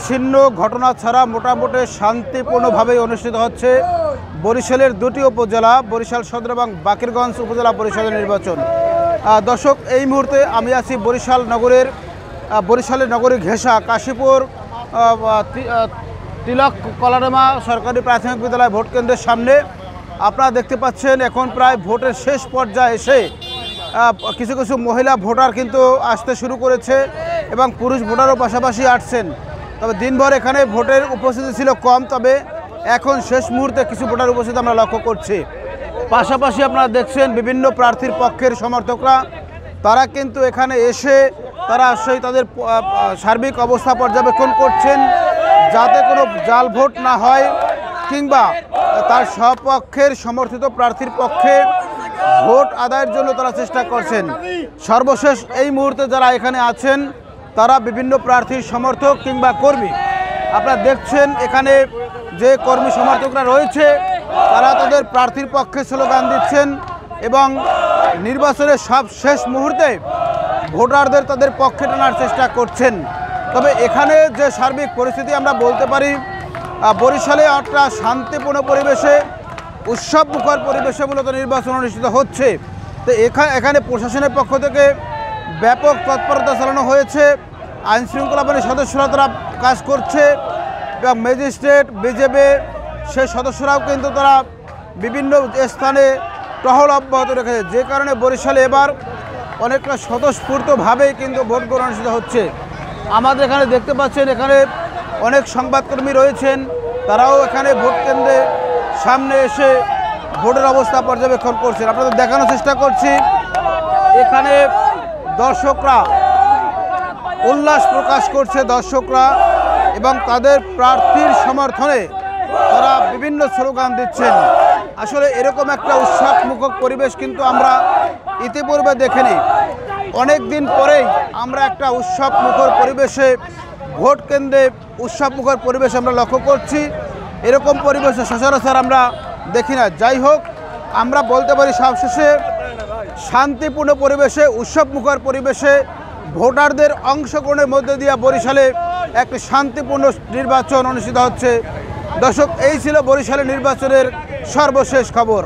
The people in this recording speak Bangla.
বিচ্ছিন্ন ঘটনা ছাড়া মোটামুটি শান্তিপূর্ণভাবে অনুষ্ঠিত হচ্ছে বরিশালের দুটি উপজেলা, বরিশাল সদর এবং বাকেরগঞ্জ উপজেলা পরিষদের নির্বাচন। দর্শক, এই মুহূর্তে আমি আছি বরিশালের নগরী ঘেঁষা কাশীপুর তিলক কলারমা সরকারি প্রাথমিক বিদ্যালয় ভোট কেন্দ্রের সামনে। আপনারা দেখতে পাচ্ছেন এখন প্রায় ভোটের শেষ পর্যায়ে এসে কিছু কিছু মহিলা ভোটার কিন্তু আসতে শুরু করেছে এবং পুরুষ ভোটারও পাশাপাশি আসছেন। তবে দিনভর এখানে ভোটের উপস্থিতি ছিল কম, তবে এখন শেষ মুহূর্তে কিছু ভোটার উপস্থিতি আমরা লক্ষ্য করছি। পাশাপাশি আপনারা দেখছেন বিভিন্ন প্রার্থীর পক্ষের সমর্থকরা তারা কিন্তু এখানে এসে তারা সেই তাদের সার্বিক অবস্থা পর্যবেক্ষণ করছেন, যাতে কোনো জাল ভোট না হয় কিংবা তার স্বপক্ষের সমর্থিত প্রার্থীর পক্ষে ভোট আদায়ের জন্য তারা চেষ্টা করছেন। সর্বশেষ এই মুহূর্তে যারা এখানে আছেন তারা বিভিন্ন প্রার্থীর সমর্থক কিংবা কর্মী। আপনারা দেখছেন এখানে যে কর্মী সমর্থকরা রয়েছে তারা তাদের প্রার্থীর পক্ষে স্লোগান দিচ্ছেন এবং নির্বাচনের সব শেষ মুহূর্তে ভোটারদের তাদের পক্ষে টানার চেষ্টা করছেন। তবে এখানে যে সার্বিক পরিস্থিতি আমরা বলতে পারি, বরিশালে একটা শান্তিপূর্ণ পরিবেশে, উৎসবমুখর পরিবেশে মূলত নির্বাচন অনুষ্ঠিত হচ্ছে। তো এখানে প্রশাসনের পক্ষ থেকে ব্যাপক তৎপরতা চালানো হয়েছে। আইনশৃঙ্খলা বাহিনীর সদস্যরা তারা কাজ করছে এবং ম্যাজিস্ট্রেট, বিজেপি সেই সদস্যরাও কিন্তু তারা বিভিন্ন স্থানে টহল অব্যাহত রেখেছে, যে কারণে বরিশালে এবার অনেকটা স্বতঃস্ফূর্তভাবেই কিন্তু ভোট গ্রহণ অনুষ্ঠিত হচ্ছে। আমাদের এখানে দেখতে পাচ্ছেন এখানে অনেক সংবাদকর্মী রয়েছেন, তারাও এখানে ভোট কেন্দ্রে সামনে এসে ভোটের অবস্থা পর্যবেক্ষণ করছেন। আপনাদের দেখানোর চেষ্টা করছি এখানে দর্শকরা উল্লাস প্রকাশ করছে, দর্শকরা এবং তাদের প্রার্থীর সমর্থনে তারা বিভিন্ন স্লোগান দিচ্ছেন। আসলে এরকম একটা উৎসবমুখর পরিবেশ কিন্তু আমরা ইতিপূর্বে দেখিনি। অনেক দিন পরেই আমরা একটা উৎসবমুখর পরিবেশে ভোট কেন্দ্রে উৎসবমুখর পরিবেশ আমরা লক্ষ্য করছি। এরকম পরিবেশে সচরাচর আমরা দেখি না। যাই হোক, আমরা বলতে পারি সবশেষে শান্তিপূর্ণ পরিবেশে, উৎসবমুখর পরিবেশে ভোটারদের অংশগ্রহণের মধ্যে দিয়ে বরিশালে একটি শান্তিপূর্ণ নির্বাচন অনুষ্ঠিত হচ্ছে। দর্শক, এই ছিল বরিশালের নির্বাচনের সর্বশেষ খবর।